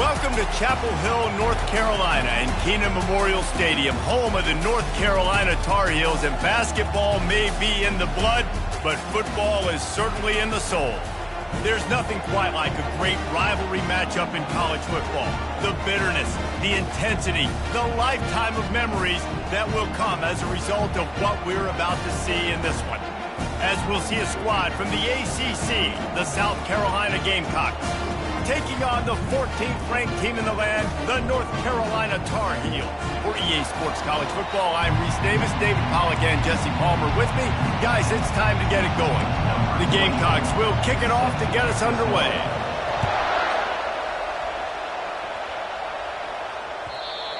Welcome to Chapel Hill, North Carolina, and Keenan Memorial Stadium, home of the North Carolina Tar Heels, and basketball may be in the blood, but football is certainly in the soul. There's nothing quite like a great rivalry matchup in college football. The bitterness, the intensity, the lifetime of memories that will come as a result of what we're about to see in this one. As we'll see a squad from the ACC, the South Carolina Gamecocks, taking on the 14th ranked team in the land, the North Carolina Tar Heels. For EA Sports College Football, I'm Reese Davis, David Pollack, and Jesse Palmer with me. Guys, it's time to get it going. The Gamecocks will kick it off to get us underway.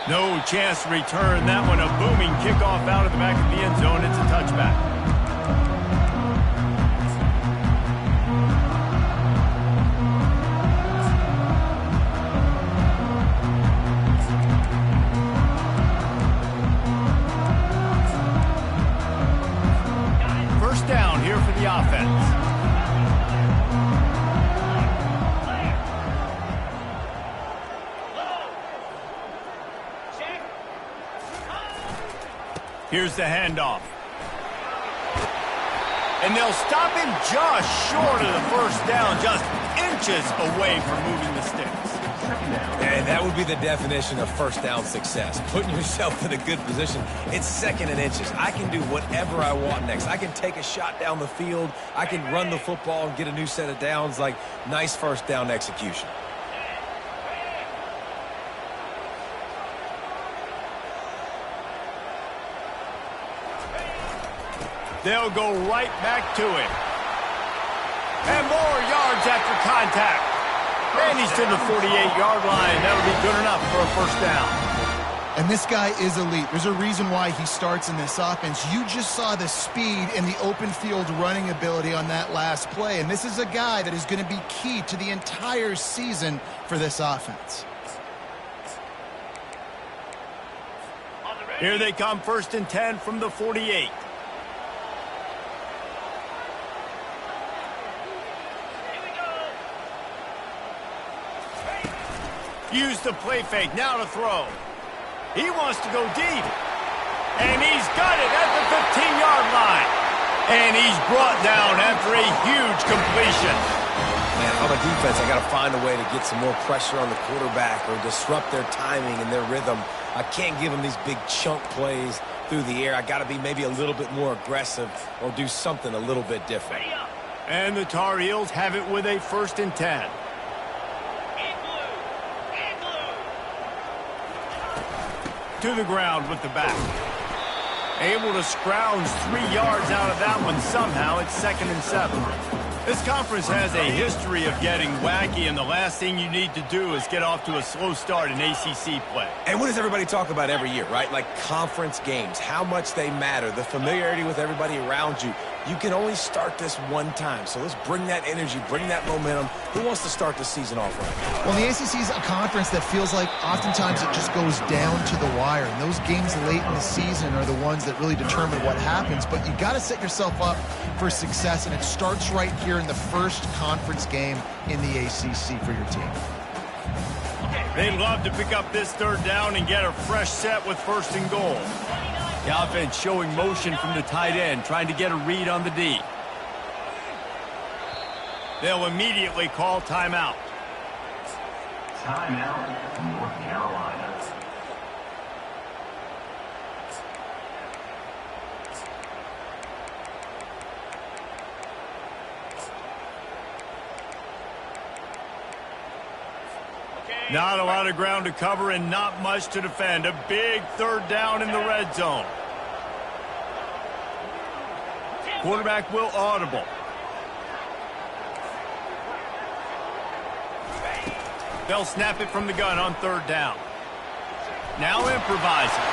No chance to return that one. A booming kickoff out of the back of the end zone. It's a touchback. Down here for the offense. Here's the handoff. And they'll stop him just short of the first down, just inches away from moving the sticks. And that would be the definition of first down success. Putting yourself in a good position. It's second and inches. I can do whatever I want next. I can take a shot down the field. I can run the football and get a new set of downs. Like, nice first down execution. They'll go right back to it. And more yards after contact. And he's to the 48-yard line. That'll be good enough for a first down. And this guy is elite. There's a reason why he starts in this offense. You just saw the speed and the open field running ability on that last play. And this is a guy that is going to be key to the entire season for this offense. Here they come, 1st and 10 from the 48. Use the play fake, now to throw. He wants to go deep. And he's got it at the 15-yard line. And he's brought down after a huge completion. Man, on the defense, I got to find a way to get some more pressure on the quarterback or disrupt their timing and their rhythm. I can't give them these big chunk plays through the air. I got to be maybe a little bit more aggressive or do something a little bit different. And the Tar Heels have it with a 1st and 10. To the ground with the back. Able to scrounge 3 yards out of that one somehow. It's 2nd and 7. This conference has a history of getting wacky, and the last thing you need to do is get off to a slow start in ACC play. And what does everybody talk about every year, right? Like conference games, how much they matter, the familiarity with everybody around you. You can only start this one time, so let's bring that energy, bring that momentum. Who wants to start the season off right? Well, the ACC is a conference that feels like oftentimes it just goes down to the wire. And those games late in the season are the ones that really determine what happens. But you got to set yourself up for success, and it starts right here in the first conference game in the ACC for your team. They'd love to pick up this 3rd down and get a fresh set with 1st and goal. The offense showing motion from the tight end, trying to get a read on the D. They'll immediately call timeout. Timeout, North Carolina. Not a lot of ground to cover and not much to defend. A big 3rd down in the red zone. Quarterback will audible. They'll snap it from the gun on 3rd down. Now improvising.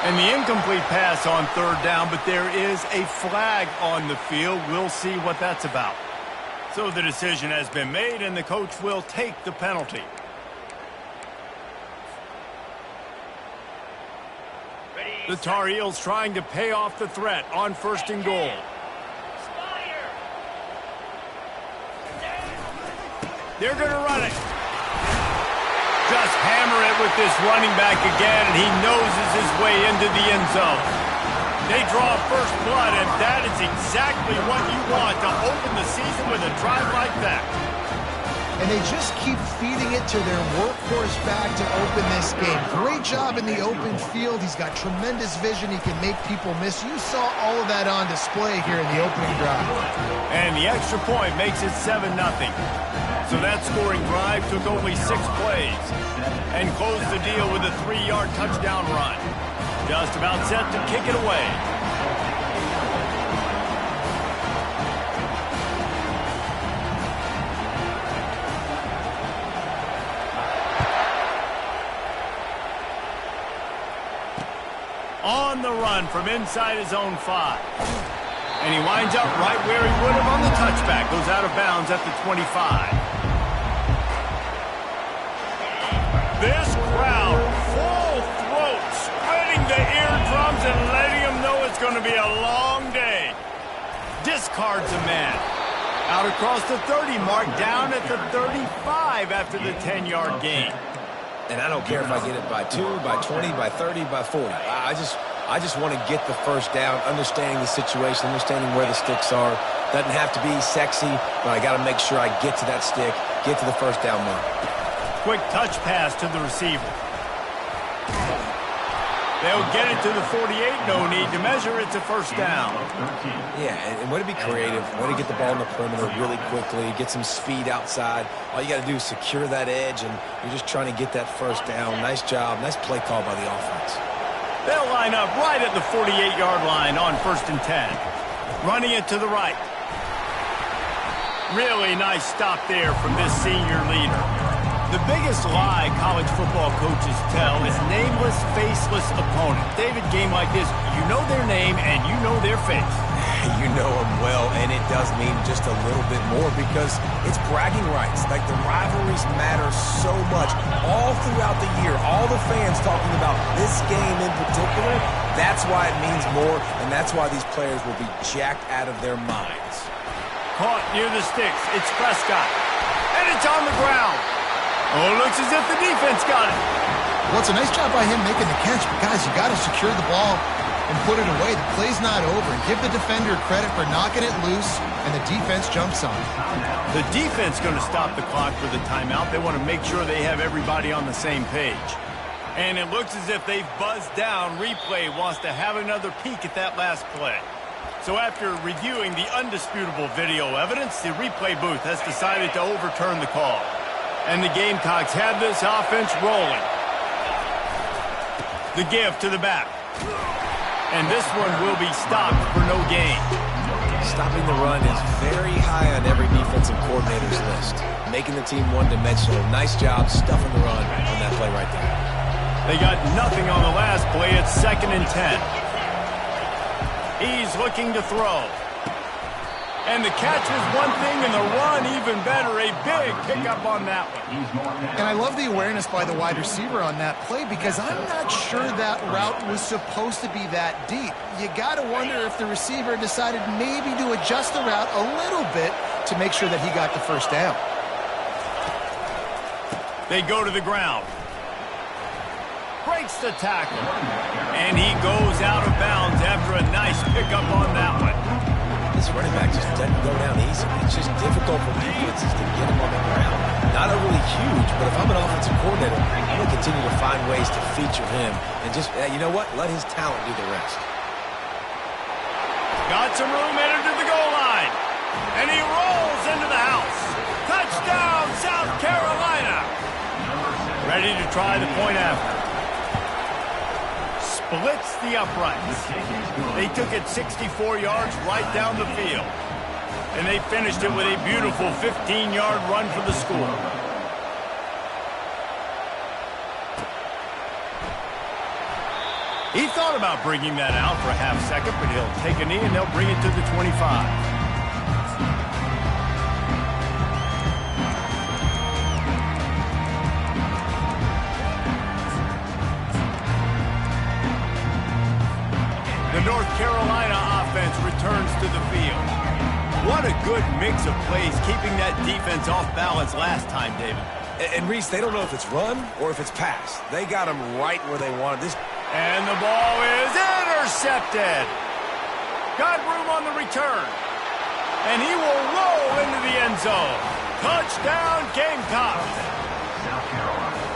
And the incomplete pass on 3rd down, but there is a flag on the field. We'll see what that's about. So the decision has been made, and the coach will take the penalty. The Tar Heels trying to pay off the threat on 1st and goal. They're going to run it. just hammer it with this running back again, and he noses his way into the end zone. They draw first blood, and that is exactly what you want to open the season with a drive like that. And they just keep feeding it to their workhorse back to open this game. Great job in the open field. He's got tremendous vision. He can make people miss. You saw all of that on display here in the opening drive. And the extra point makes it 7-0. So that scoring drive took only 6 plays and closed the deal with a 3-yard touchdown run. Just about set to kick it away. On the run from inside his own 5. And he winds up right where he would have on the touchback. Goes out of bounds at the 25. This crowd, full throat, spreading the eardrums and letting him know it's going to be a long day. Discards a man. Out across the 30 mark, down at the 35 after the 10-yard gain. And I don't care if I get it by 2, by 20, by 30, by 40. I just want to get the first down, understanding the situation, understanding where the sticks are. Doesn't have to be sexy, but I got to make sure I get to that stick, get to the first down mark. Quick touch pass to the receiver. They'll get it to the 48. No need to measure. It's a first down. Yeah, and way to be creative, way to get the ball in the perimeter really quickly, get some speed outside. All you got to do is secure that edge, and you're just trying to get that first down. Nice job. Nice play call by the offense. They'll line up right at the 48-yard line on 1st and 10. Running it to the right. Really nice stop there from this senior leader. The biggest lie college football coaches tell is nameless, faceless opponent. David, game like this, you know their name and you know their face. You know them well, and it does mean just a little bit more because it's bragging rights. Like, the rivalries matter so much all throughout the year. All the fans talking about this game in particular, that's why it means more, and that's why these players will be jacked out of their minds. Caught near the sticks. It's Prescott. And it's on the ground. Oh, looks as if the defense got it. Well, it's a nice job by him making the catch, but guys, you got to secure the ball and put it away. The play's not over. Give the defender credit for knocking it loose, and the defense jumps on it. The defense going to stop the clock for the timeout. They want to make sure they have everybody on the same page. And it looks as if they've buzzed down. Replay wants to have another peek at that last play. So after reviewing the undisputable video evidence, the replay booth has decided to overturn the call. And the Gamecocks have this offense rolling. The give to the back. And this one will be stopped for no gain. Stopping the run is very high on every defensive coordinator's list. Making the team one-dimensional. Nice job stuffing the run on that play right there. They got nothing on the last play. It's 2nd and 10. He's looking to throw. And the catch was one thing, and the run even better. A big pickup on that one. And I love the awareness by the wide receiver on that play because I'm not sure that route was supposed to be that deep. You got to wonder if the receiver decided maybe to adjust the route a little bit to make sure that he got the first down. They go to the ground. Breaks the tackle. And he goes out of bounds after a nice pickup on that one. This running back just doesn't go down easy. It's just difficult for defenses to get him on the ground. Not overly huge, but if I'm an offensive coordinator, I'm going to continue to find ways to feature him and just, you know what, let his talent do the rest. Got some room headed to the goal line. And he rolls into the house. Touchdown, South Carolina. Ready to try the point after. Splits the uprights. They took it 64 yards right down the field. And they finished it with a beautiful 15-yard run for the score. He thought about bringing that out for a half second, but he'll take a knee and they'll bring it to the 25. The North Carolina offense returns to the field. What a good mix of plays, keeping that defense off balance last time, David. And Reese, they don't know if it's run or if it's pass. They got him right where they wanted this. And the ball is intercepted. Got room on the return. And he will roll into the end zone. Touchdown, Gamecocks.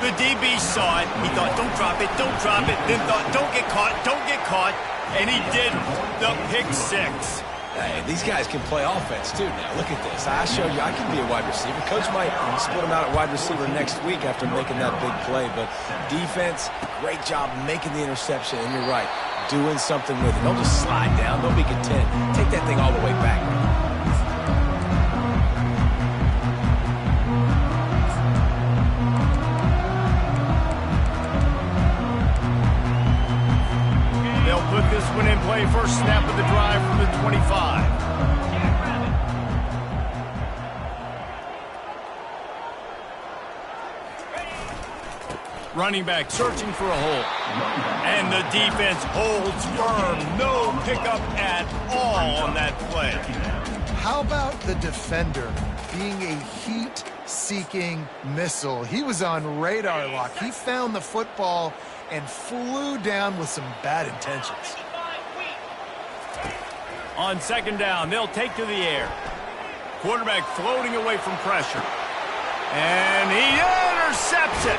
The DB saw it. He thought, don't drop it, don't drop it. Then thought, don't get caught, don't get caught. And he didn't. The pick six. Hey, these guys can play offense, too. Now, look at this. I showed you I can be a wide receiver. Coach might split him out at wide receiver next week after making that big play. But defense, great job making the interception. And you're right, doing something with it. Don't just slide down. Don't be content. Take that thing all the way back. Put this one in play. First snap of the drive from the 25. Running back searching for a hole. And the defense holds firm. No pickup at all on that play. How about the defender being a heat-seeking missile? He was on radar lock. He found the football and flew down with some bad intentions. On second down, they'll take to the air. Quarterback floating away from pressure. And he intercepts it.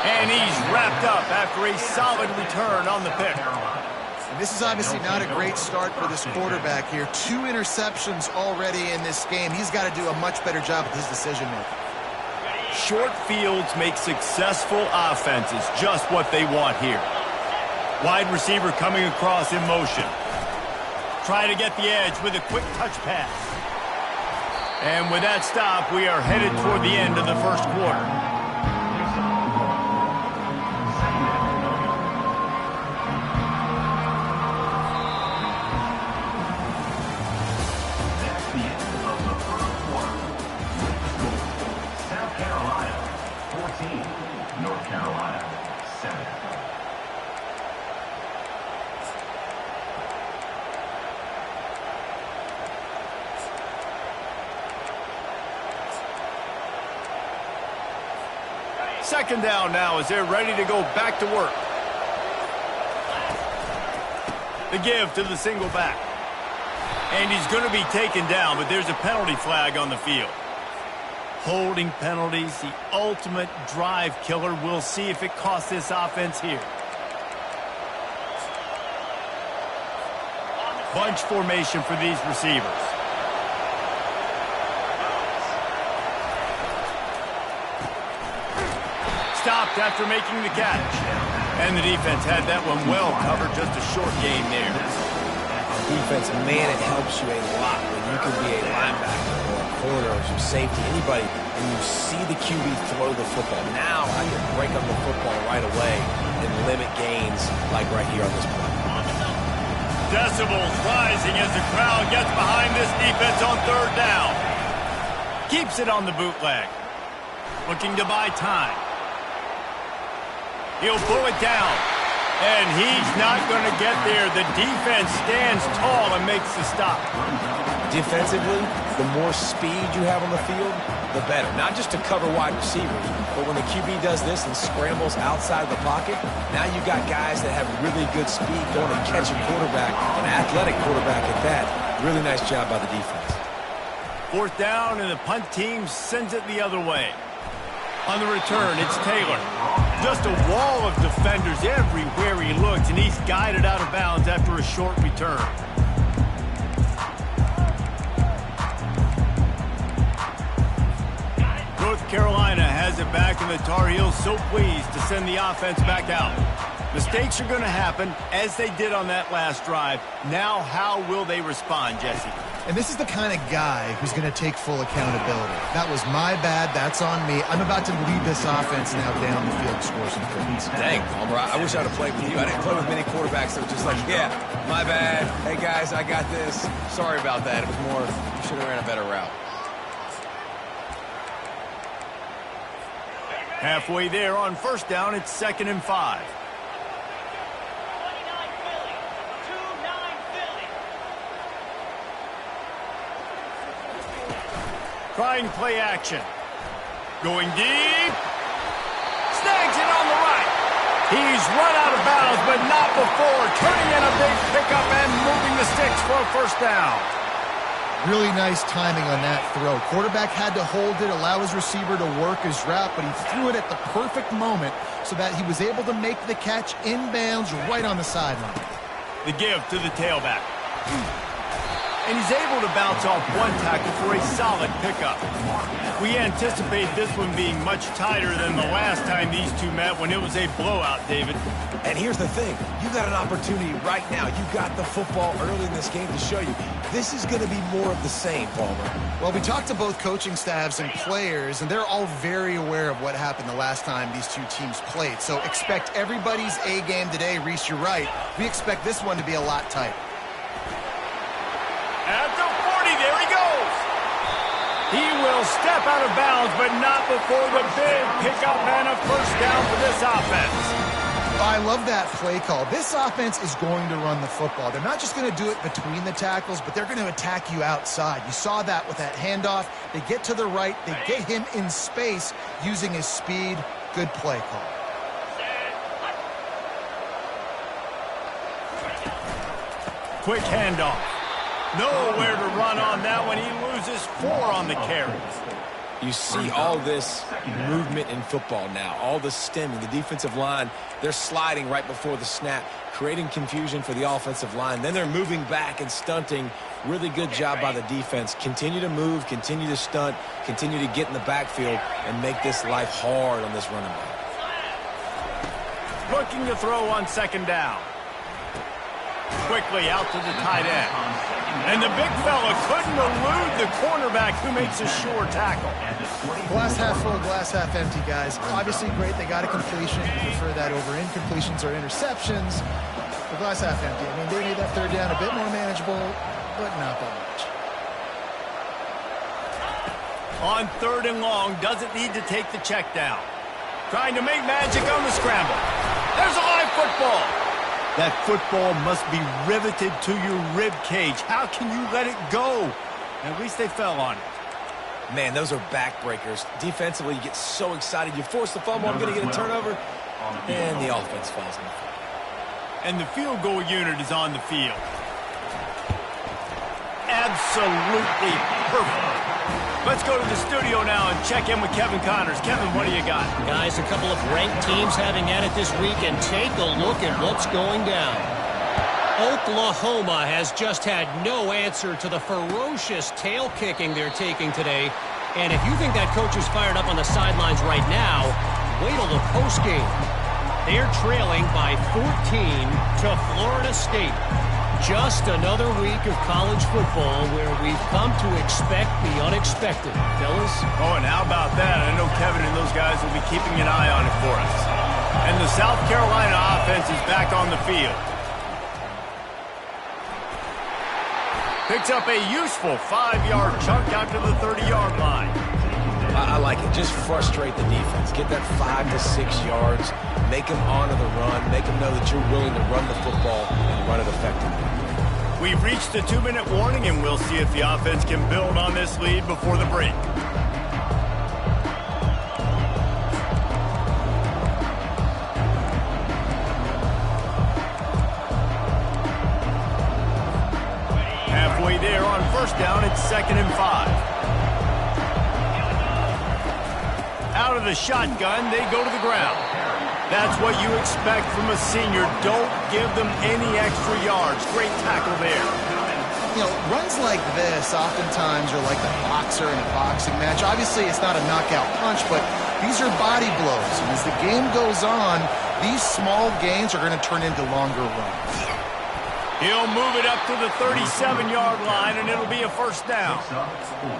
And he's wrapped up after a solid return on the pick. And this is obviously not a great start for this quarterback here. 2 interceptions already in this game. He's got to do a much better job with his decision-making. Short fields make successful offenses just what they want here. Wide receiver coming across in motion. Try to get the edge with a quick touch pass. And with that stop, we are headed toward the end of the first quarter. North Carolina, 7. Second down now as they're ready to go back to work. The give to the single back. And he's going to be taken down, but there's a penalty flag on the field. Holding penalties, the ultimate drive killer. We'll see if it costs this offense here. Bunch formation for these receivers. Stopped after making the catch. And the defense had that one well covered, just a short gain there. Defense, man, it helps you a lot when you can be a linebacker or a corner or some safety, anybody, and you see the QB throw the football. Now I can break up the football right away and limit gains like right here on this play. Decibels rising as the crowd gets behind this defense on third down. Keeps it on the bootleg. Looking to buy time. He'll pull it down. And he's not going to get there. The defense stands tall and makes the stop. Defensively, the more speed you have on the field, the better. Not just to cover wide receivers, but when the QB does this and scrambles outside of the pocket, now you've got guys that have really good speed going to catch a quarterback, an athletic quarterback at that. Really nice job by the defense. Fourth down, and the punt team sends it the other way. On the return, it's Taylor. Just a wall of defenders everywhere he looks, and he's guided out of bounds after a short return. North Carolina has it back, and the Tar Heels so pleased to send the offense back out. Mistakes are going to happen, as they did on that last drive. Now, how will they respond, Jesse? And this is the kind of guy who's going to take full accountability. That was my bad. That's on me. I'm about to lead this offense now down the field to score some points. Dang, Palmer, I wish I'd have played with you. I didn't play with many quarterbacks that were just like, yeah, my bad. Hey, guys, I got this. Sorry about that. It was more, you should have ran a better route. Halfway there on first down, it's 2nd and 5. Trying play action. Going deep. Snags it on the right. He's run out of bounds, but not before turning in a big pickup and moving the sticks for a first down. Really nice timing on that throw. Quarterback had to hold it, allow his receiver to work his route, but he threw it at the perfect moment so that he was able to make the catch inbounds right on the sideline. The give to the tailback. And he's able to bounce off one tackle for a solid pickup. We anticipate this one being much tighter than the last time these two met when it was a blowout, David. And here's the thing. You got an opportunity right now. You got the football early in this game to show you. This is going to be more of the same, Palmer. Well, we talked to both coaching staffs and players, and they're all very aware of what happened the last time these two teams played. So expect everybody's A game today. Reese, you're right. We expect this one to be a lot tighter. At the 40, there he goes. He will step out of bounds, but not before the big pickup and a first down for this offense. I love that play call. This offense is going to run the football. They're not just going to do it between the tackles, but they're going to attack you outside. You saw that with that handoff. They get to the right. They get him in space using his speed. Good play call. Quick handoff. Nowhere to run on that one. He loses 4 on the carry. You see all this movement in football now, all the stemming, the defensive line, they're sliding right before the snap, creating confusion for the offensive line. Then they're moving back and stunting. Really good job by the defense. Continue to move, continue to stunt, continue to get in the backfield and make this life hard on this running back. Looking to throw on second down. Quickly out to the tight end. And the big fella couldn't elude the cornerback who makes a sure tackle. Glass half full, glass half empty, guys. Obviously great. They got a completion. Prefer that over incompletions or interceptions. The glass half empty. I mean, they made that third down a bit more manageable, but not that much. On 3rd and long, doesn't need to take the check down. Trying to make magic on the scramble. There's a live football. That football must be riveted to your rib cage. How can you let it go? At least they fell on it. Man, those are backbreakers. Defensively, you get so excited. You force the fumble, I'm going to get a turnover, and the offense falls in. And the field goal unit is on the field. Absolutely perfect. Let's go to the studio now and check in with Kevin Connors. Kevin, what do you got? Guys, a couple of ranked teams having at it this week, and take a look at what's going down. Oklahoma has just had no answer to the ferocious tail kicking they're taking today. And if you think that coach is fired up on the sidelines right now, wait till the postgame. They're trailing by 14 to Florida State. Just another week of college football where we've come to expect the unexpected, fellas. Oh, and how about that? I know Kevin and those guys will be keeping an eye on it for us. And the South Carolina offense is back on the field. Picks up a useful 5-yard chunk out to the 30-yard line. I like it. Just frustrate the defense. Get that 5 to 6 yards. Make them honor the run. Make them know that you're willing to run the football and run it effectively. We've reached the 2-minute warning, and we'll see if the offense can build on this lead before the break. Halfway there on first down, it's 2nd and 5. Out of the shotgun, they go to the ground. That's what you expect from a senior. Don't give them any extra yards. Great tackle there. You know, runs like this oftentimes are like the boxer in a boxing match. Obviously, it's not a knockout punch, but these are body blows. And as the game goes on, these small gains are going to turn into longer runs. He'll move it up to the 37-yard line, and it'll be a first down.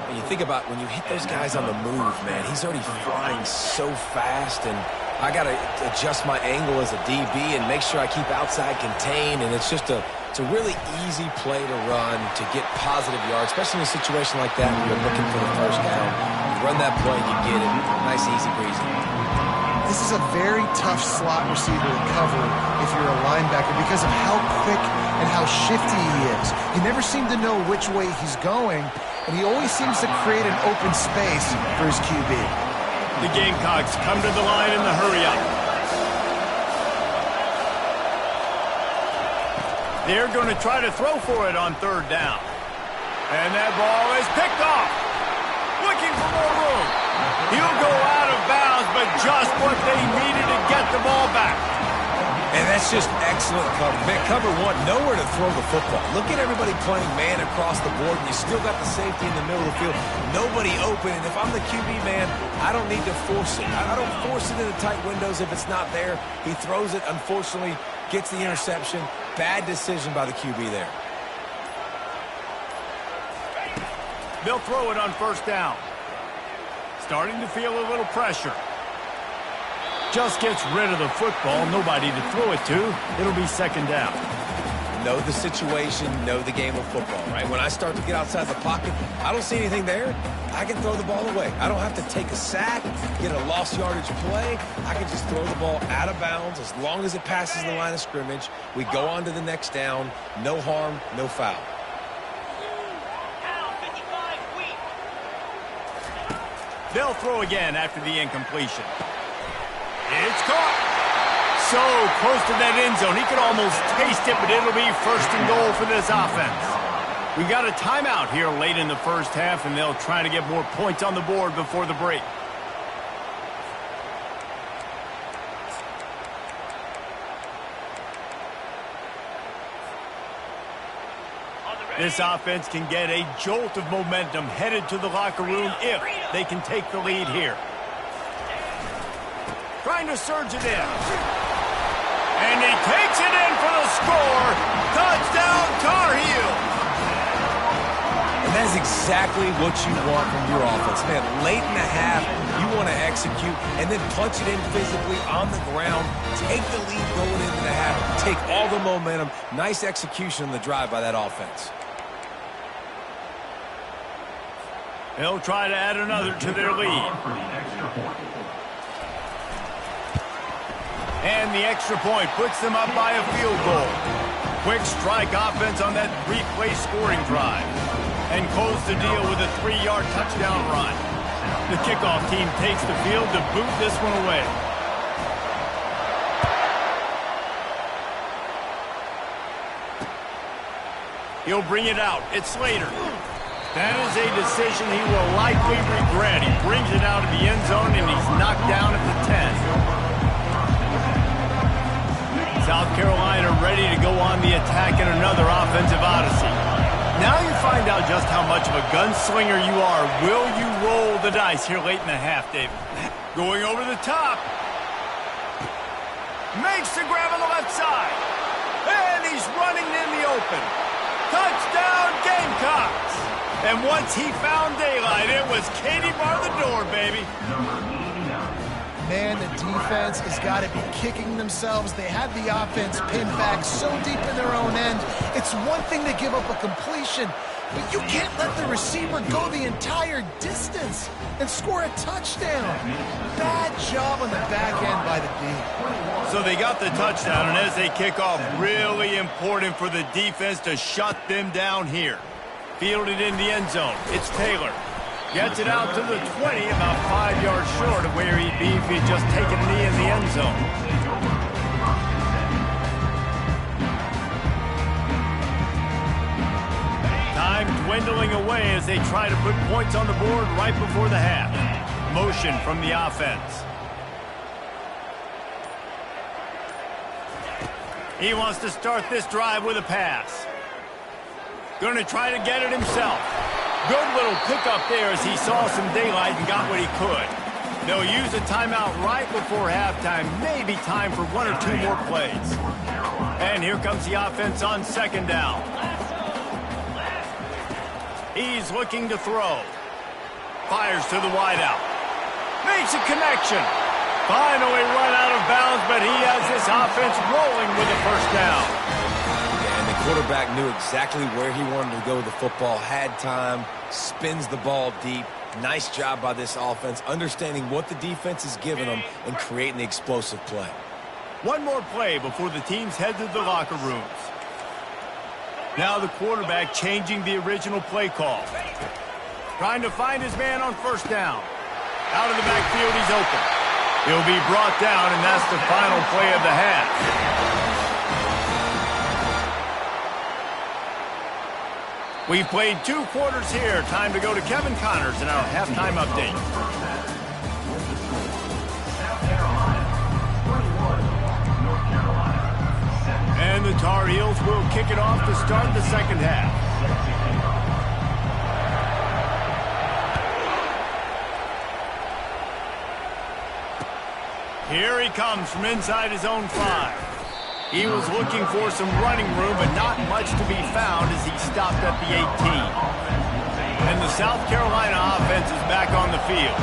And you think about when you hit those guys on the move, man, he's already flying so fast, and I got to adjust my angle as a DB and make sure I keep outside contained, and it's a really easy play to run to get positive yards, especially in a situation like that when you're looking for the first down. You run that play, you get it. Nice, easy breezy. This is a very tough slot receiver to cover if you're a linebacker because of how quick and how shifty he is. You never seem to know which way he's going, and he always seems to create an open space for his QB. The Gamecocks come to the line in the hurry-up. They're going to try to throw for it on third down. And that ball is picked off. Looking for more room. He'll go out of bounds, but just what they needed to get the ball back. And that's just excellent cover. Man, cover one, nowhere to throw the football. Look at everybody playing man across the board, and you still got the safety in the middle of the field. Nobody open, and if I'm the QB, man, I don't need to force it. I don't force it into tight windows if it's not there. He throws it, unfortunately, gets the interception. Bad decision by the QB there. They'll throw it on first down. Starting to feel a little pressure. Just gets rid of the football. Nobody to throw it to. It'll be second down. Know the situation, know the game of football, right? When I start to get outside the pocket, I don't see anything there. I can throw the ball away. I don't have to take a sack, get a lost yardage play. I can just throw the ball out of bounds as long as it passes the line of scrimmage. We go on to the next down. No harm, no foul. They'll throw again after the incompletion. It's caught. So close to that end zone. He could almost taste it, but it'll be first and goal for this offense. We got a timeout here late in the first half, and they'll try to get more points on the board before the break. This offense can get a jolt of momentum headed to the locker room if they can take the lead here. Trying to surge it in. And he takes it in for the score. Touchdown, Tar Heels. And that's exactly what you want from your offense. Man, late in the half, you want to execute and then punch it in physically on the ground. Take the lead going into the half. Take all the momentum. Nice execution on the drive by that offense. They'll try to add another to their lead. And the extra point puts them up by a field goal. Quick strike offense on that three-play scoring drive. And close the deal with a 3-yard touchdown run. The kickoff team takes the field to boot this one away. He'll bring it out. It's Slater. That is a decision he will likely regret. He brings it out of the end zone, and he's knocked down at the 10. South Carolina ready to go on the attack in another offensive odyssey. Now you find out just how much of a gunslinger you are. Will you roll the dice here late in the half, David? Going over the top. Makes the grab on the left side. And he's running in the open. Touchdown, Gamecocks! And once he found daylight, it was Katie bar the door, baby. Man, the defense has got to be kicking themselves. They had the offense pinned back so deep in their own end. It's one thing to give up a completion, but you can't let the receiver go the entire distance and score a touchdown. Bad job on the back end by the D. So they got the touchdown, and as they kick off, really important for the defense to shut them down here. Fielded in the end zone. It's Taylor. Gets it out to the 20, about 5 yards short of where he'd be if he'd just taken a knee in the end zone. Time dwindling away as they try to put points on the board right before the half. Motion from the offense. He wants to start this drive with a pass. Going to try to get it himself. Good little pickup there as he saw some daylight and got what he could. They'll use a timeout right before halftime. Maybe time for 1 or 2 more plays. And here comes the offense on second down. He's looking to throw. Fires to the wideout. Makes a connection. Finally run out of bounds, but he has this offense rolling with a first down. And the quarterback knew exactly where he wanted to go with the football, had time, spins the ball deep. Nice job by this offense, understanding what the defense is giving them and creating the explosive play. One more play before the teams head to the locker rooms. Now the quarterback changing the original play call. Trying to find his man on first down. Out of the backfield, he's open. He'll be brought down, and that's the final play of the half. We've played 2 quarters here. Time to go to Kevin Connors in our halftime update. And the Tar Heels will kick it off to start the second half. Here he comes from inside his own 5. He was looking for some running room, but not much to be found as he stopped at the 18. And the South Carolina offense is back on the field.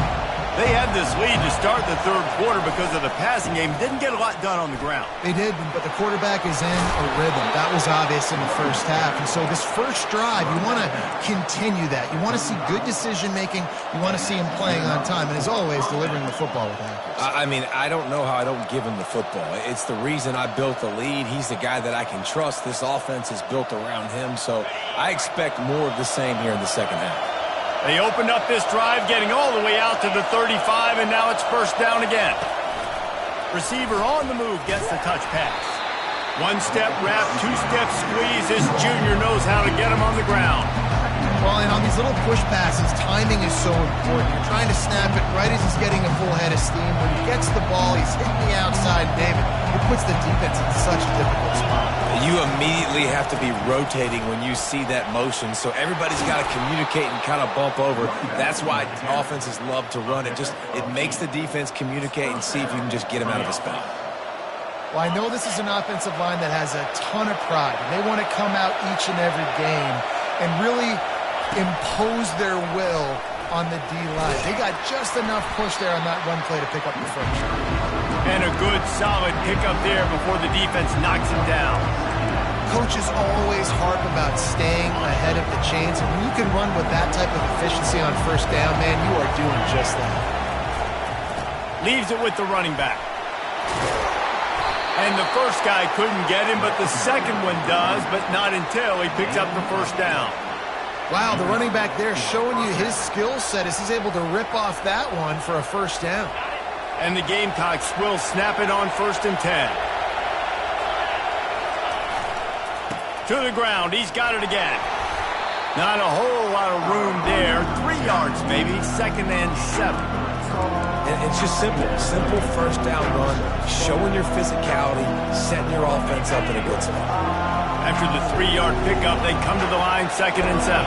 They had this lead to start the third quarter because of the passing game. Didn't get a lot done on the ground. They did, but the quarterback is in a rhythm. That was obvious in the first half. And so this first drive, you want to continue that. You want to see good decision-making. You want to see him playing on time. And as always, delivering the football with accuracy. I mean, I don't know how I don't give him the football. It's the reason I built the lead. He's the guy that I can trust. This offense is built around him. So I expect more of the same here in the second half. They opened up this drive, getting all the way out to the 35, and now it's first down again. Receiver on the move gets the touch pass. 1-step wrap, 2-step squeeze. This junior knows how to get him on the ground. Well, and on these little push passes, timing is so important. You're trying to snap it right as he's getting a full head of steam. When he gets the ball, he's hitting the outside, David. It puts the defense in such a difficult spot. You immediately have to be rotating when you see that motion, so everybody's got to communicate and kind of bump over. That's why offenses love to run it. It makes the defense communicate and see if you can just get him out of the spot. Well, I know this is an offensive line that has a ton of pride. They want to come out each and every game and really impose their will on the D-line. They got just enough push there on that run play to pick up the first. And a good, solid pickup there before the defense knocks him down. Coaches always harp about staying ahead of the chains, and when you can run with that type of efficiency on first down, man, you are doing just that. Leaves it with the running back. And the first guy couldn't get him, but the second one does, but not until he picks up the first down. Wow, the running back there showing you his skill set as he's able to rip off that one for a first down. And the Gamecocks will snap it on 1st and 10. To the ground, he's got it again. Not a whole lot of room there. 3 yards maybe, 2nd and 7. And it's just simple first down run, showing your physicality, setting your offense up in a good spot. After the 3-yard pickup, they come to the line, 2nd and 7.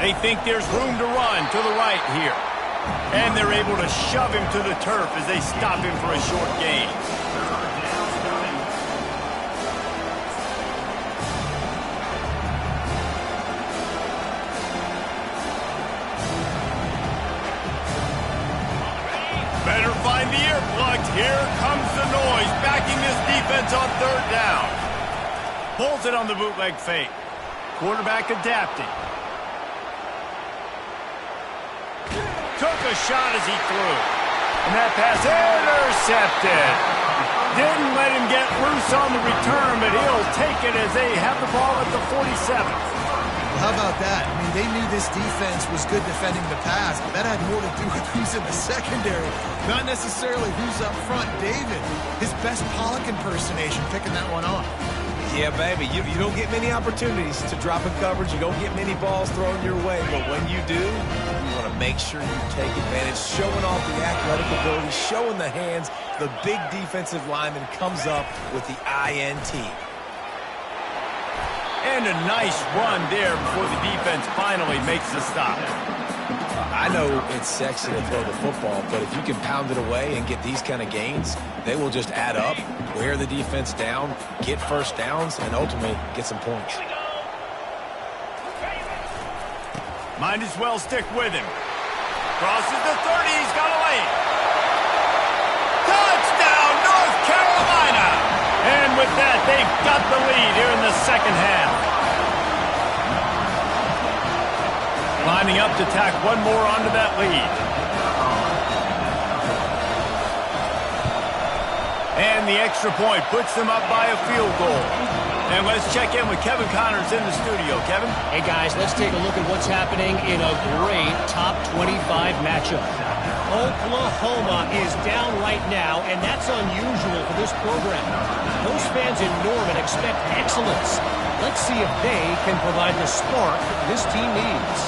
They think there's room to run to the right here. And they're able to shove him to the turf as they stop him for a short gain. Better find the earplugs. Here comes the noise, backing this defense on 3rd down. Pulls it on the bootleg fake. Quarterback adapting. Took a shot as he threw. And that pass intercepted. Didn't let him get loose on the return, but he'll take it as they have the ball at the 47. Well, how about that? I mean, they knew this defense was good defending the pass, but that had more to do with who's in the secondary, not necessarily who's up front. David, his best Pollock impersonation, picking that one off. Yeah, baby, you don't get many opportunities to drop in coverage. You don't get many balls thrown your way, but when you do, you want to make sure you take advantage, showing off the athletic ability, showing the hands. The big defensive lineman comes up with the INT. And a nice run there before the defense finally makes the stop. I know it's sexy to throw the football, but if you can pound it away and get these kind of gains, they will just add up, wear the defense down, get first downs, and ultimately get some points. Might as well stick with him. Crosses the 30, he's got a lane. Touchdown, North Carolina! And with that, they've got the lead here in the second half. Lining up to tack one more onto that lead. And the extra point puts them up by a field goal. And let's check in with Kevin Connors in the studio. Kevin? Hey, guys, let's take a look at what's happening in a great top 25 matchup. Oklahoma is down right now, and that's unusual for this program. Those fans in Norman expect excellence. Let's see if they can provide the spark this team needs.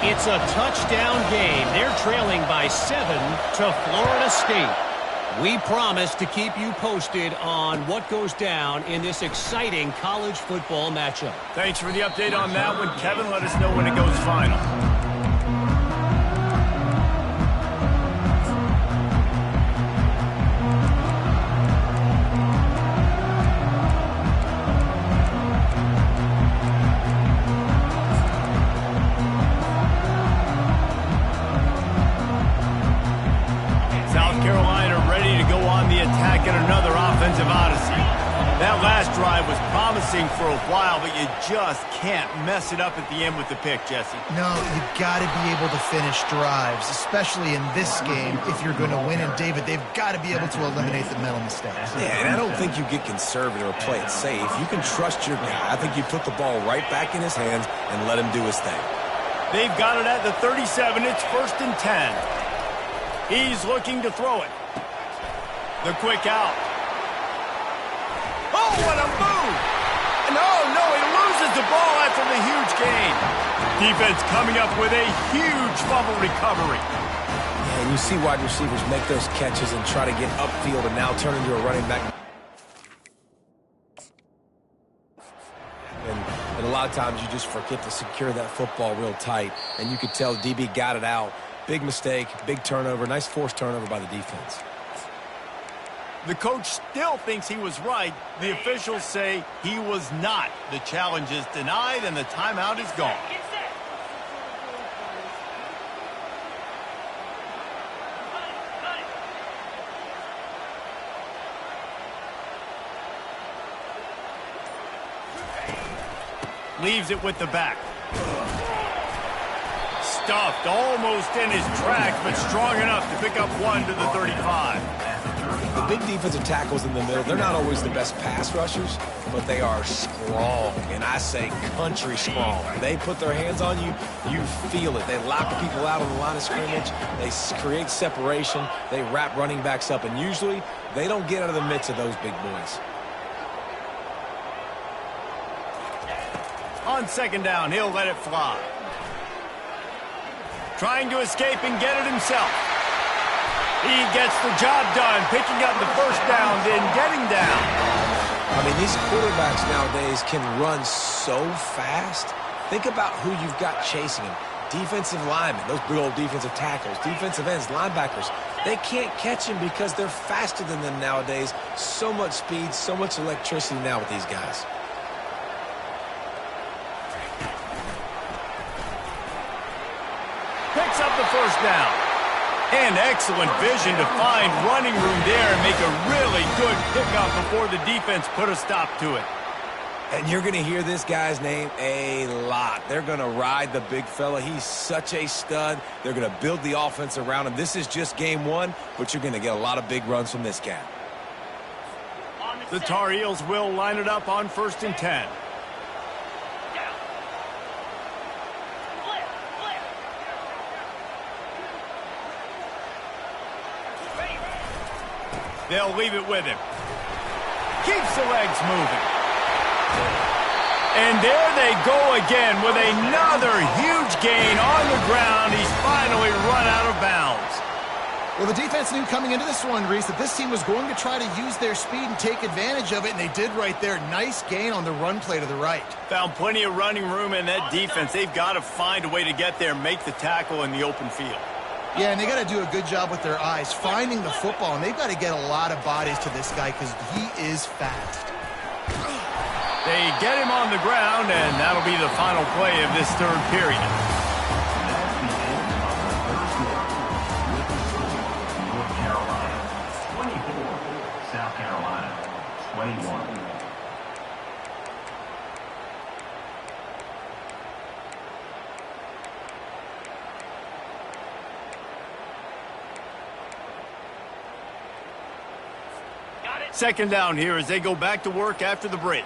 It's a touchdown game. They're trailing by 7 to Florida State. We promise to keep you posted on what goes down in this exciting college football matchup. Thanks for the update on that one, Kevin. Let us know when it goes final. Attack and another offensive odyssey. That last drive was promising for a while, but you just can't mess it up at the end with the pick, Jesse. No, you've got to be able to finish drives, especially in this game if you're going to win. And, David, they've got to be able to eliminate the mental mistakes. Yeah, and I don't think you get conservative or play it safe. You can trust your guy. I think you put the ball right back in his hands and let him do his thing. They've got it at the 37. It's 1st and 10. He's looking to throw it. The quick out. Oh, what a move! No, he loses the ball after the huge gain. Defense coming up with a huge fumble recovery. Yeah, and you see wide receivers make those catches and try to get upfield and now turn into a running back. And a lot of times you just forget to secure that football real tight, and you could tell DB got it out. Big mistake, big turnover, nice forced turnover by the defense. The coach still thinks he was right. The officials say he was not. The challenge is denied, and the timeout is gone. Leaves it with the back. Stuffed almost in his tracks, but strong enough to pick up one to the 35. The big defensive tackles in the middle, they're not always the best pass rushers, but they are strong, and I say country strong. They put their hands on you, you feel it. They lock people out on the line of scrimmage. They create separation. They wrap running backs up, and usually they don't get out of the midst of those big boys. On 2nd down, he'll let it fly. Trying to escape and get it himself. He gets the job done, picking up the 1st down, then getting down. I mean, these quarterbacks nowadays can run so fast. Think about who you've got chasing them. Defensive linemen, those big old defensive tackles, defensive ends, linebackers. They can't catch him because they're faster than them nowadays. So much speed, so much electricity now with these guys. Picks up the 1st down. And excellent vision to find running room there and make a really good pickup before the defense put a stop to it. And you're going to hear this guy's name a lot. They're going to ride the big fella. He's such a stud. They're going to build the offense around him. This is just game 1, but you're going to get a lot of big runs from this guy. The Tar Heels will line it up on 1st and 10. They'll leave it with him. Keeps the legs moving. And there they go again with another huge gain on the ground. He's finally run out of bounds. Well, the defense knew coming into this one, Reese, that this team was going to try to use their speed and take advantage of it, and they did right there. Nice gain on the run play to the right. Found plenty of running room in that defense. They've got to find a way to get there, make the tackle in the open field. Yeah, and they got to do a good job with their eyes, finding the football, and they've got to get a lot of bodies to this guy because he is fast. They get him on the ground, and that'll be the final play of this 3rd period. North Carolina, 24. South Carolina, 21. Second down here as they go back to work after the break.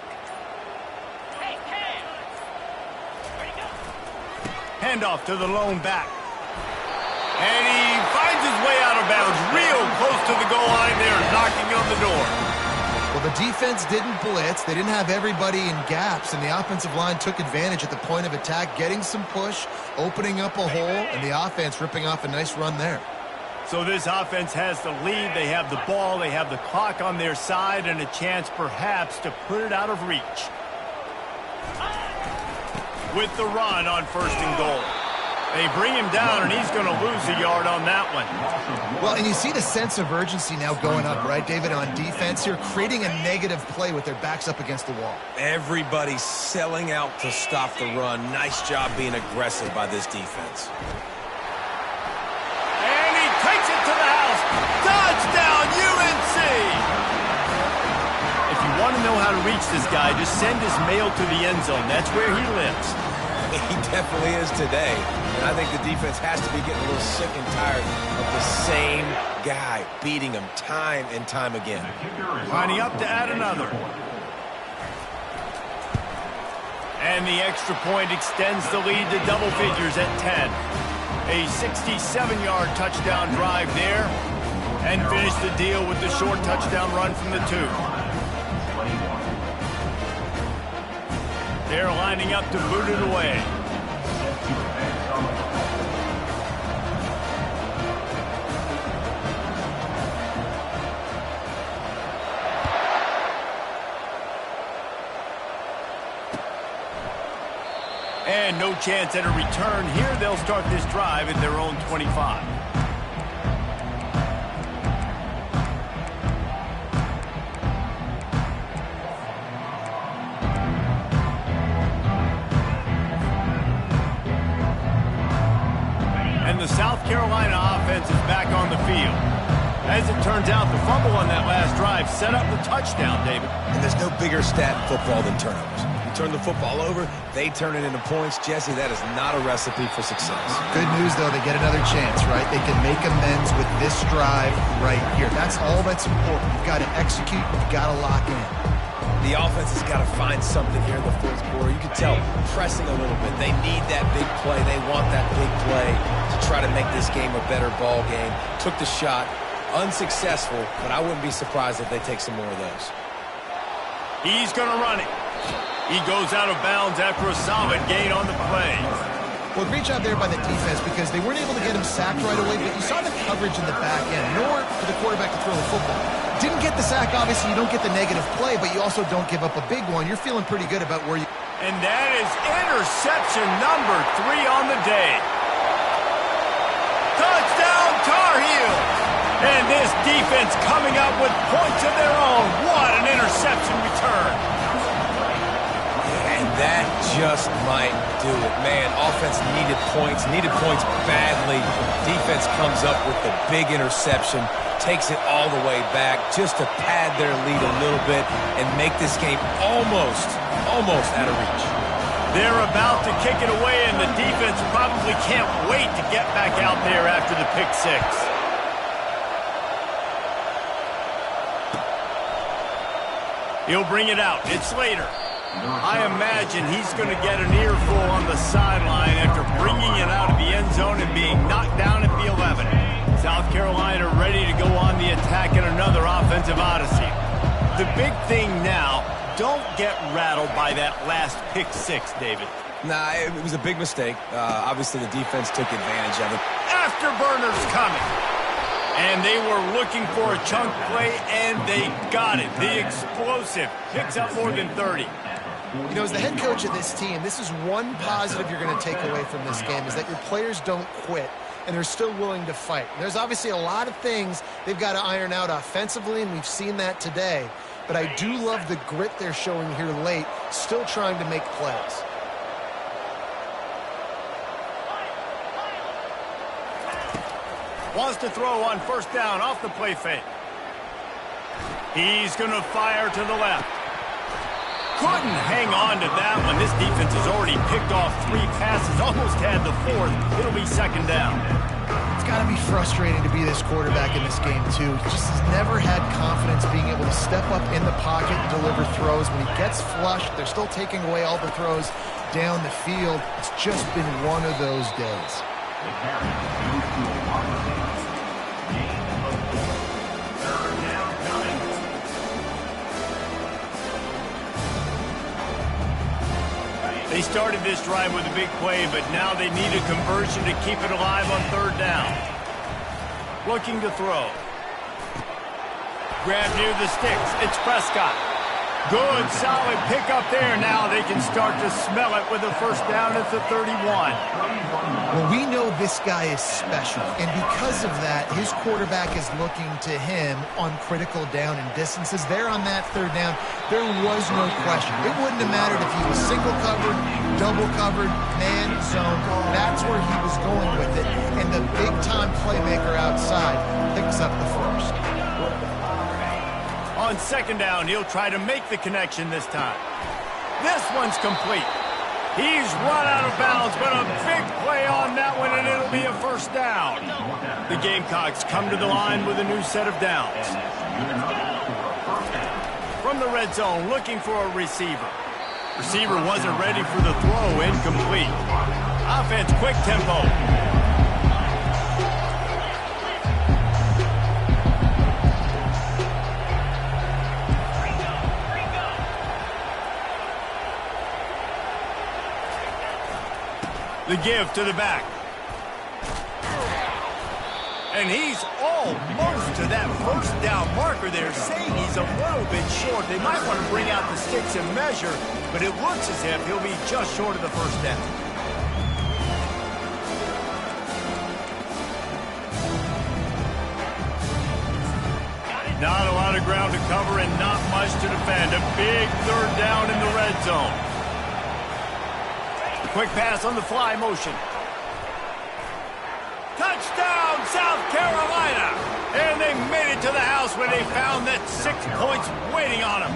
Handoff to the lone back. And he finds his way out of bounds real close to the goal line there, knocking on the door. Well, the defense didn't blitz. They didn't have everybody in gaps, and the offensive line took advantage at the point of attack, getting some push, opening up a hole, and the offense ripping off a nice run there. So this offense has the lead. They have the ball. They have the clock on their side and a chance perhaps to put it out of reach. With the run on 1st and goal. They bring him down, and he's going to lose a yard on that one. Well, and you see the sense of urgency now going up, right, David, on defense here, creating a negative play with their backs up against the wall. Everybody's selling out to stop the run. Nice job being aggressive by this defense. And he takes it to the house. Touchdown, UNC! If you want to know how to reach this guy, just send his mail to the end zone. That's where he lives. He definitely is today. And I think the defense has to be getting a little sick and tired of the same guy beating him time and time again. Lining up to add another. And the extra point extends the lead to double figures at 10. A 67-yard touchdown drive there. And finish the deal with the short touchdown run from the 2. They're lining up to boot it away. And no chance at a return here. They'll start this drive at their own 25. And the South Carolina offense is back on the field. As it turns out, the fumble on that last drive set up the touchdown, David. And there's no bigger stat in football than turnovers. You turn the football over, they turn it into points. Jesse, that is not a recipe for success. Good news, though, they get another chance, right? They can make amends with this drive right here. That's all that's important. You've got to execute. You've got to lock in. The offense has got to find something here in the 4th quarter. You can tell, pressing a little bit. They need that big play. They want that big play to try to make this game a better ball game. Took the shot. Unsuccessful, but I wouldn't be surprised if they take some more of those. He's going to run it. He goes out of bounds after a solid gain on the play. Well, great job there by the defense because they weren't able to get him sacked right away, but you saw the coverage in the back end. Nowhere for the quarterback to throw the football. Didn't get the sack, obviously. You don't get the negative play, but you also don't give up a big one. You're feeling pretty good about where you... And that is interception number 3 on the day. Touchdown, Tar Heels! And this defense coming up with points of their own. What an interception return. And that just might do it. Man, offense needed points badly. Defense comes up with the big interception, takes it all the way back just to pad their lead a little bit and make this game almost out of reach. They're about to kick it away, and the defense probably can't wait to get back out there after the pick 6. He'll bring it out. It's Slater. I imagine he's going to get an earful on the sideline after bringing it out of the end zone and being knocked down at the 11. South Carolina ready to go on the attack in another offensive odyssey. The big thing now, don't get rattled by that last pick 6, David. Nah, it was a big mistake. Obviously, the defense took advantage of it. Afterburners coming. And they were looking for a chunk play, and they got it. The explosive picks up more than 30. You know, as the head coach of this team, this is one positive you're going to take away from this game, is that your players don't quit, and they're still willing to fight. There's obviously a lot of things they've got to iron out offensively, and we've seen that today. But I do love the grit they're showing here late, still trying to make plays. Wants to throw on 1st down off the play fake. He's going to fire to the left. Couldn't hang on to that one. This defense has already picked off 3 passes, almost had the 4th. It'll be 2nd down. It's got to be frustrating to be this quarterback in this game, too. He just has never had confidence being able to step up in the pocket and deliver throws. When he gets flushed, they're still taking away all the throws down the field. It's just been one of those days. The carry goes to Washington. Gain of 4. Third down coming. They started this drive with a big play, but now they need a conversion to keep it alive on third down. Looking to throw. Grab near the sticks. It's Prescott. Good, solid pickup there. Now they can start to smell it with a first down at the 31. Well, we know this guy is special, and because of that, his quarterback is looking to him on critical down and distances. There on that third down, there was no question. It wouldn't have mattered if he was single covered, double covered, man zone. That's where he was going with it, and the big-time playmaker outside picks up the first. On second down, he'll try to make the connection this time. This one's complete. He's run out of bounds, but a big play on that one, and it'll be a first down. The Gamecocks come to the line with a new set of downs. From the red zone, looking for a receiver. Receiver wasn't ready for the throw, incomplete. Offense, quick tempo. The give to the back. And he's almost to that first down marker there, saying he's a little bit short. They might want to bring out the sticks and measure, but it looks as if he'll be just short of the first down. Not a lot of ground to cover and not much to defend. A big third down in the red zone. Quick pass on the fly motion. Touchdown, South Carolina! And they made it to the house when they found that 6 points waiting on them.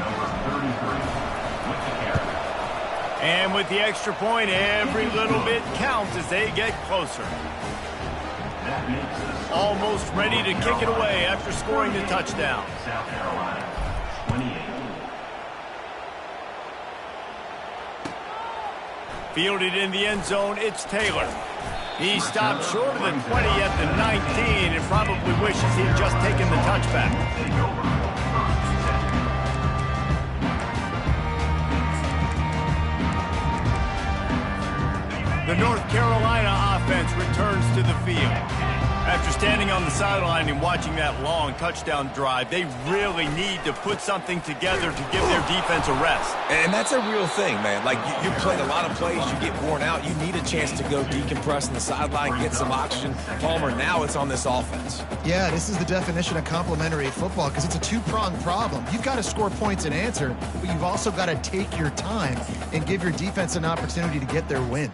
And with the extra point, every little bit counts as they get closer. Almost ready to kick it away after scoring the touchdown. South Carolina, 28. Fielded in the end zone, it's Taylor. He stopped short of the 20 at the 19 and probably wishes he'd just taken the touchback. The North Carolina offense returns to the field. After standing on the sideline and watching that long touchdown drive, they really need to put something together to give their defense a rest. And that's a real thing, man. Like, you played a lot of plays, you get worn out, you need a chance to go decompress on the sideline, get some oxygen. Palmer, now it's on this offense. Yeah, this is the definition of complementary football because it's a two-pronged problem. You've got to score points and answer, but you've also got to take your time and give your defense an opportunity to get their wind.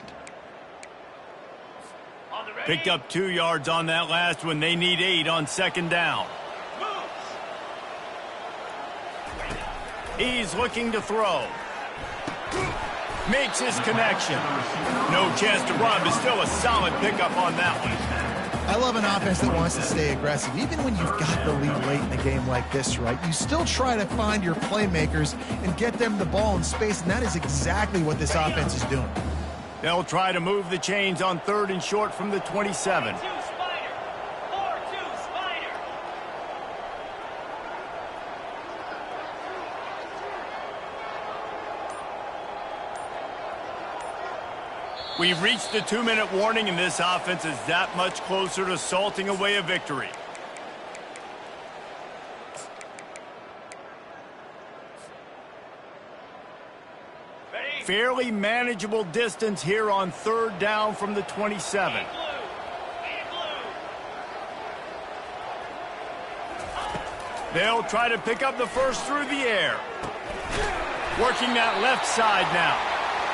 Picked up 2 yards on that last one. They need 8 on second down. He's looking to throw. Makes his connection. No chance to run, but still a solid pickup on that one. I love an offense that wants to stay aggressive. Even when you've got the lead late in a game like this, right, you still try to find your playmakers and get them the ball in space, and that is exactly what this offense is doing. They'll try to move the chains on third and short from the 27. We've reached the 2-minute warning, and this offense is that much closer to salting away a victory. Fairly manageable distance here on third down from the 27. They'll try to pick up the first through the air. Working that left side now.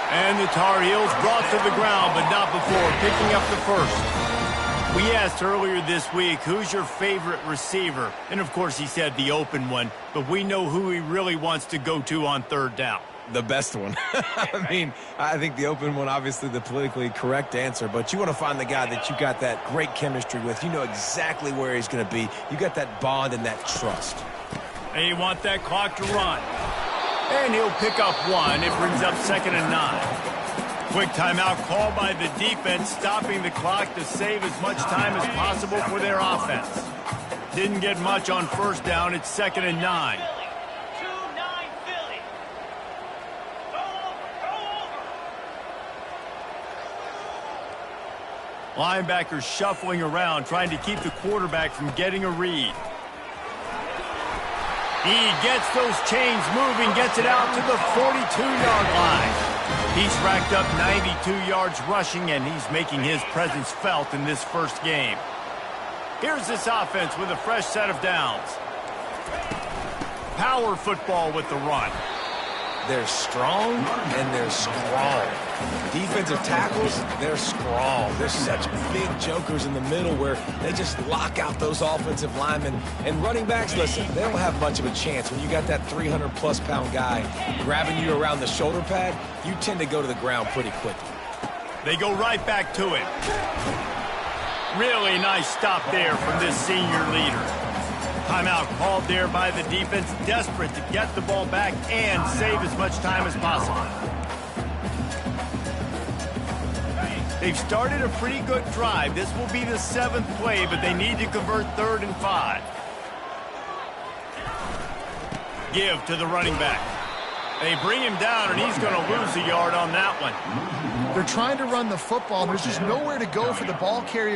And the Tar Heels brought to the ground, but not before picking up the first. We asked earlier this week, who's your favorite receiver? And of course he said the open one, but we know who he really wants to go to on third down. The best one. I mean, I think the open one, obviously the politically correct answer, but you want to find the guy that you got that great chemistry with. You know exactly where he's going to be. You got that bond and that trust. They want that clock to run. And he'll pick up one. It brings up 2nd and 9. Quick timeout called by the defense, stopping the clock to save as much time as possible for their offense. Didn't get much on 1st down. It's 2nd and 9. Linebackers shuffling around, trying to keep the quarterback from getting a read. He gets those chains moving, gets it out to the 42-yard line. He's racked up 92 yards rushing, and he's making his presence felt in this first game. Here's this offense with a fresh set of downs. Power football with the run. They're strong and they're strong. Defensive tackles, they're strong. They're such big jokers in the middle where they just lock out those offensive linemen. And running backs, listen, they don't have much of a chance. When you got that 300-plus pound guy grabbing you around the shoulder pad, you tend to go to the ground pretty quickly. They go right back to it. Really nice stop there from this senior leader. Timeout called there by the defense, desperate to get the ball back and save as much time as possible. They've started a pretty good drive. This will be the 7th play, but they need to convert 3rd and 5. Give to the running back. They bring him down, and he's going to lose a yard on that one. They're trying to run the football. There's just nowhere to go for the ball carrier.